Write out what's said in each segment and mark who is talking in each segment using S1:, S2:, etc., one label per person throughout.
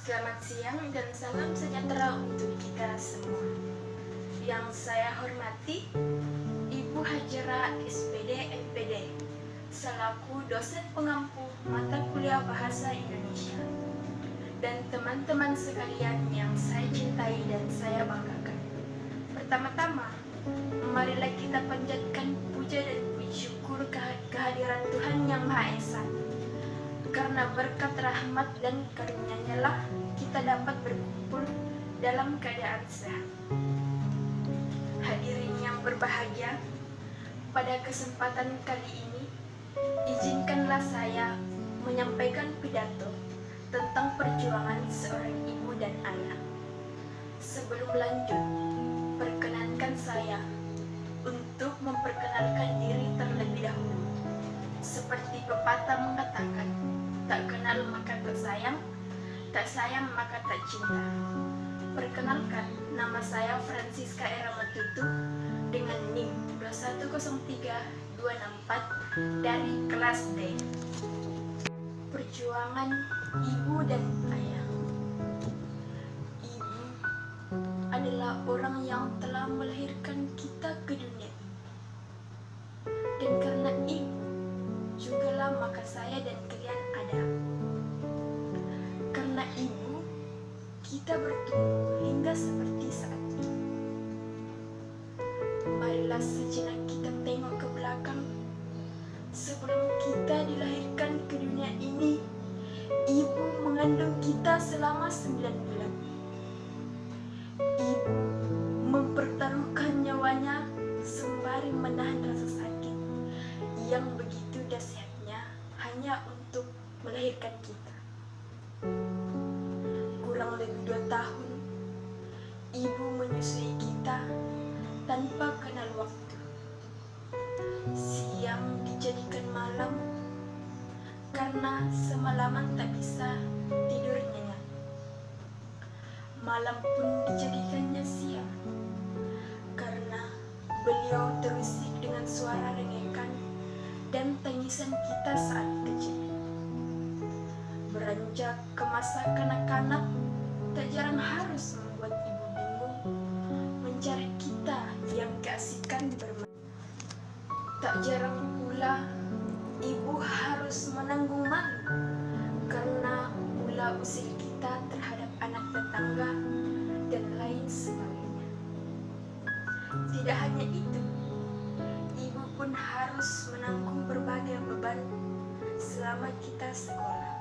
S1: Selamat siang dan salam sejahtera untuk kita semua. Yang saya hormati, Ibu Hajara SPD MPD, selaku dosen pengampu mata kuliah Bahasa Indonesia. Dan teman-teman sekalian yang saya cintai dan saya banggakan. Pertama-tama, marilah kita panjatkan puja dan puji syukur kehadiran Tuhan Yang Maha Esa. Karena berkat rahmat dan karunia-Nya lah kita dapat berkumpul dalam keadaan sehat. Hadirin yang berbahagia, pada kesempatan kali ini, izinkanlah saya menyampaikan pidato tentang perjuangan seorang ibu dan ayah. Sebelum lanjut, perkenankan saya untuk memperkenalkan diri terlebih dahulu. Seperti pepatah mengatakan, tak kenal maka tak sayang, tak sayang maka tak cinta. Perkenalkan, nama saya Francisca Era Matutu dengan NIM 2103264 dari kelas D. Perjuangan ibu dan ayah. Ibu adalah orang yang telah melahirkan kita ke dunia. Dan karena ibu jugalah maka saya dan kalian ada. Karena ibu, kita bertumbuh hingga seperti saat ini. Marilah sejenak kita tengok ke belakang. Sebelum kita dilahirkan ke dunia ini, ibu mengandung kita selama 9 bulan. Ibu mempertaruhkan nyawanya sembari menahan rasa sakit yang begitu dahsyatnya hanya untuk melahirkan kita. Kurang lebih 2 tahun, ibu menyusui kita tanpa kenal waktu. Siang dijadikan malam karena semalaman tak bisa tidur nyenyak. Malam pun dijadikannya siang karena beliau terusik dengan suara rengekan dan tangisan kita saat kecil. Beranjak ke masa kanak-kanak, tak jarang harus membuat ibu bingung mencari kita yang keasikan bermain. Tak jarang pula ibu harus menanggung malu karena ulah usil kita terhadap anak tetangga dan lain sebagainya. Tidak hanya itu, ibu pun harus menanggung berbagai beban selama kita sekolah.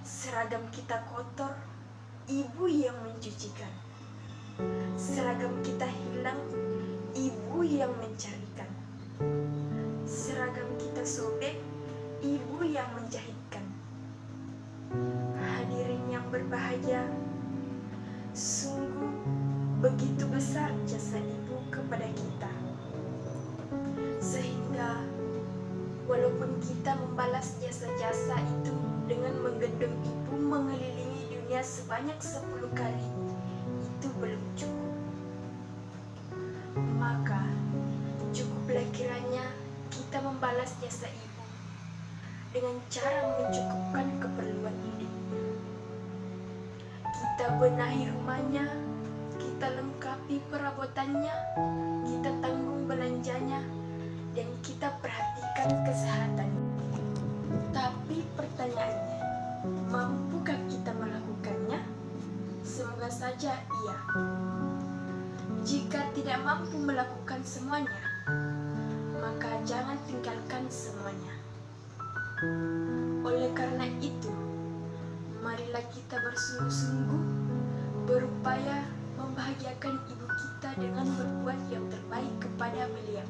S1: Seragam kita kotor, ibu yang mencucikan. Seragam kita hilang, ibu yang mencarikan. Seragam kita sobek, ibu yang menjahitkan. Hadirin yang berbahagia, sungguh begitu besar jasa ibu kepada kita. Sehingga walaupun kita membalas jasa-jasa itu dengan menggendong ibu mengelilingi dunia sebanyak 10 kali, itu belum cukup. Maka cukuplah kiranya kita membalas jasa ibu dengan cara mencukupkan keperluan hidupnya. Kita benahi rumahnya, kita lengkapi perabotannya, kita tanggung belanjanya, dan kita perhatikan kesehatannya. Tapi pertanyaannya, mampukah kita melakukannya? Semoga saja iya. Jika tidak mampu melakukan semuanya, maka jangan tinggalkan semuanya. Oleh karena itu, marilah kita bersungguh-sungguh berupaya membahagiakan ibu kita dengan berbuat yang terbaik kepada beliau.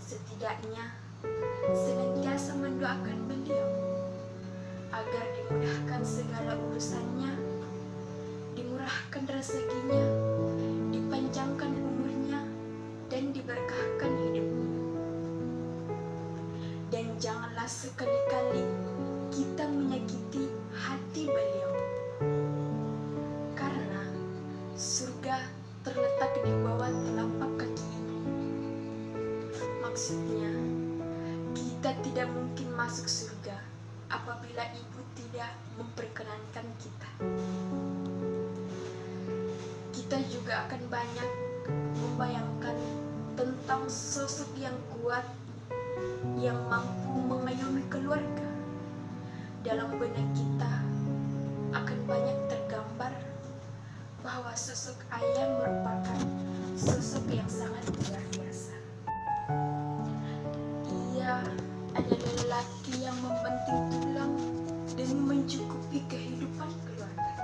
S1: Setidaknya senantiasa mendoakan beliau agar dimudahkan segala urusannya, dimurahkan rezekinya, dipanjangkan umurnya, dan diberkahkan hidupnya. Dan janganlah sekali-kali kita menyakiti hati beliau, karena surga terletak di bawah telapak kaki ibu. Maksudnya, kita tidak mungkin masuk surga apabila ibu tidak memperkenankan kita. Kita juga akan banyak membayangkan tentang sosok yang kuat yang mampu mengayomi keluarga. Dalam benak kita akan banyak tergambar bahwa sosok ayah merupakan sosok yang sangat luar biasa. Ia adalah lelaki yang membanting tulang dan mencukupi kehidupan keluarga.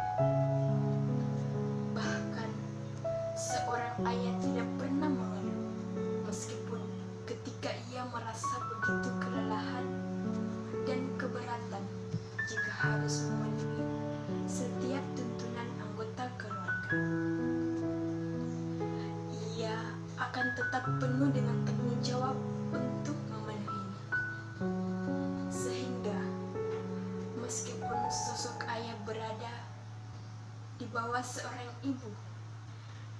S1: Bahkan seorang ayah tidak pernah mengeluh, meskipun ketika ia merasa begitu kelelahan dan keberatan jika harus memenuhi setiap tuntunan anggota keluarga. Ia akan tetap penuh dengan tanggung jawab untuk memenuhinya. Sehingga meskipun sosok ayah berada di bawah seorang ibu,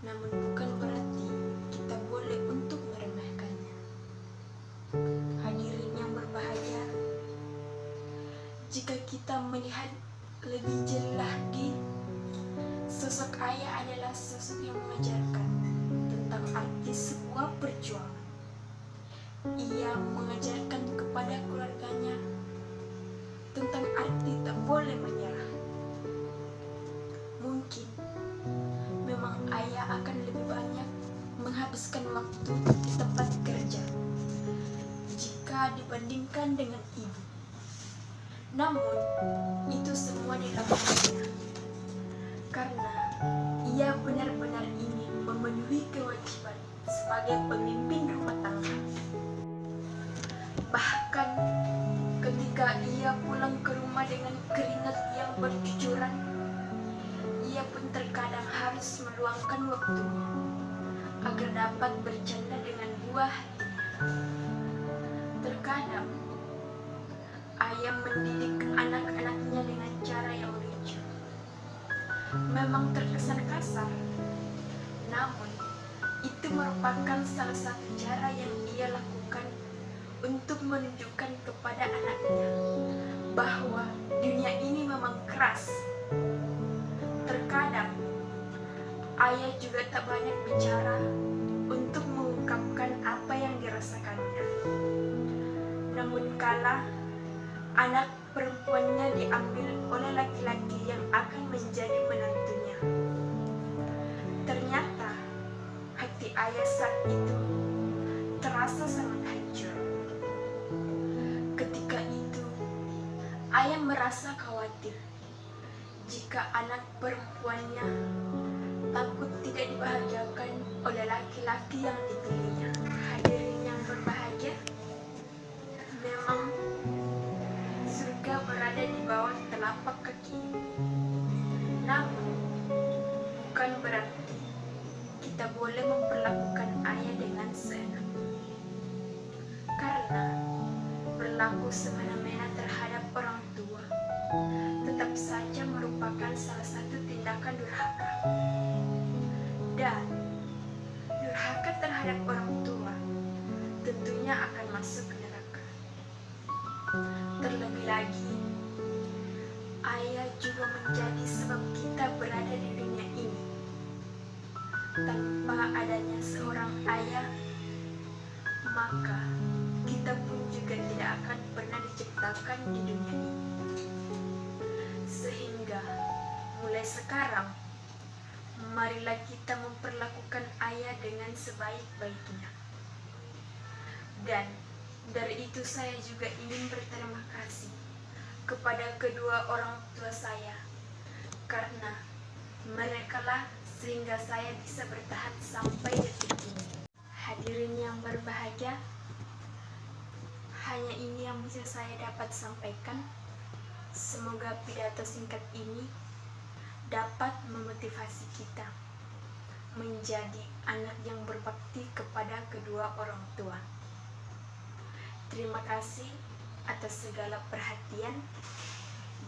S1: namun bukan berarti kita boleh untuk meremehkannya. Hadirin yang berbahagia, jika kita melihat lebih jelas lagi, sosok ayah adalah sosok yang mengajarkan tentang arti sebuah perjuangan. Ia mengajarkan kepada keluarganya tentang arti tak boleh menyerah. Mungkin memang ayah akan lebih banyak menghabiskan waktu di tempat kerja jika dibandingkan dengan ibu. Namun, itu semua dilakukannya karena ia benar-benar ingin memenuhi kewajiban sebagai pemimpin rumah tangga. Bahkan ketika ia pulang ke rumah dengan keringat yang bercucuran, ia pun terkadang harus meluangkan waktunya agar dapat bercanda dengan buah hatinya. Terkadang ayah mendidik anak-anaknya dengan cara yang lucu. Memang terkesan kasar, namun itu merupakan salah satu cara yang ia lakukan untuk menunjukkan kepada anaknya bahwa dunia ini memang keras. Terkadang ayah juga tak banyak bicara untuk mengungkapkan apa yang dirasakannya. Namun kala anak perempuannya diambil oleh laki-laki yang akan menjadi menantunya, ternyata hati ayah saat itu terasa sangat hancur. Ketika itu ayah merasa khawatir jika anak perempuannya takut tidak dibahagiakan oleh laki-laki yang dipilihnya. Hadirin yang berbahagia, memang surga berada di bawah telapak kaki. Namun bukan berarti kita boleh memperlakukan ayah dengan seenaknya, karena berlaku semena-mena terhadap orang tua tetap saja merupakan salah satu tindakan durhaka. Dan durhaka terhadap orang tua tentunya akan masuk ke neraka. Terlebih lagi, ayah juga menjadi sebab kita berada di dunia ini. Tanpa adanya seorang ayah, maka kita pun juga tidak akan pernah diciptakan di dunia ini. Sehingga mulai sekarang, marilah kita memperlakukan ayah dengan sebaik-baiknya. Dan dari itu saya juga ingin berterima kasih kepada kedua orang tua saya, karena merekalah sehingga saya bisa bertahan sampai detik ini. Hadirin yang berbahagia, hanya ini yang bisa saya dapat sampaikan. Semoga pidato singkat ini dapat memotivasi kita menjadi anak yang berbakti kepada kedua orang tua. Terima kasih atas segala perhatian.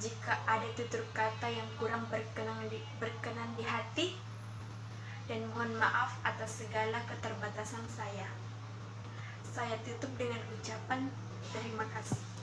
S1: Jika ada tutur kata yang kurang berkenan di hati, dan mohon maaf atas segala keterbatasan saya. Saya tutup dengan ucapan terima kasih.